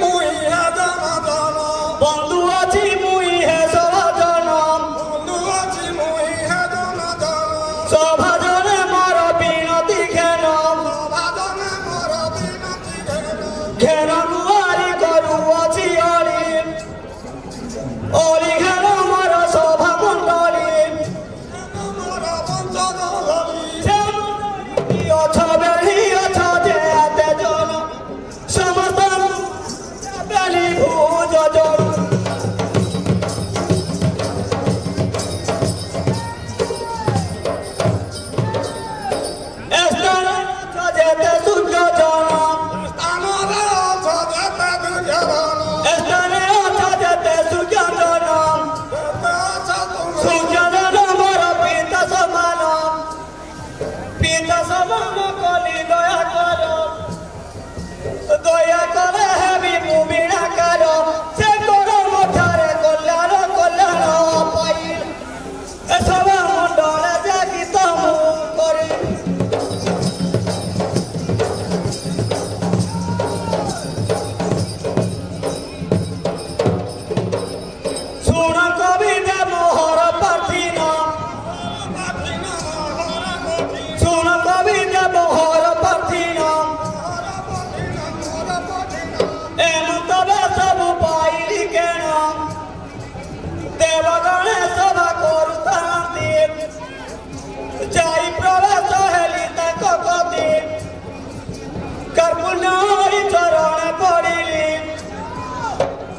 মুই হে জনজন বন্ধু আছি মুই হে সভাজন বন্ধু আছি মুই হে জনজন সভাজনে মর বিনতি ঘেন সভাজনে মোর বিনতি ঘেন গুয়ারি করু আছি অলি অলি ঘেন মর সভা মণ্ডলী মোর বংশধলী অছ বেলি অছ যে এতে জন সমস্ত বেলি ভুজ জন স্থানে অছ যেতে সূর্য জন স্থানরে অছ যেতে দুর্যোধন স্থানে অছ যেতে সূর্য জন যেতে অছ তুমি সূর্য জন মর পিতা সমান পিতা সমান কলি দয়া কর দয়া করে হেবি মুবিনা কর সে কর মঠারে কল্যাণ কল্যাণ পাইল এসব মণ্ডলে যে গীত মু করি শুণ কবিতা মোহর পাঠিন শুণ কবিতা মোহর পাঠিন এমত সবু পাইলি কেন দেবগণে সভা করুথান্তি যাই প্রবেশ হেলি তাক গতি কর্পুণ্য হরি চরণে পড়িলি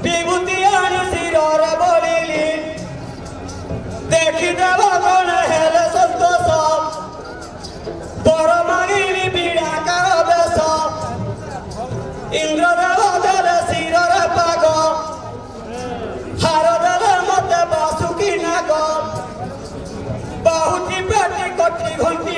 বিভূতি আনি শিররে বলিলি দেখি দেবগণ হেলে সন্তোষ বড় মাগিলি বিড়াকার বেশ ইন্দ্রদেব দেলে শিররে পাগ হার দেলে মতে বাসুকি নাগ বাহুটি পেটি কটি ঘন্টি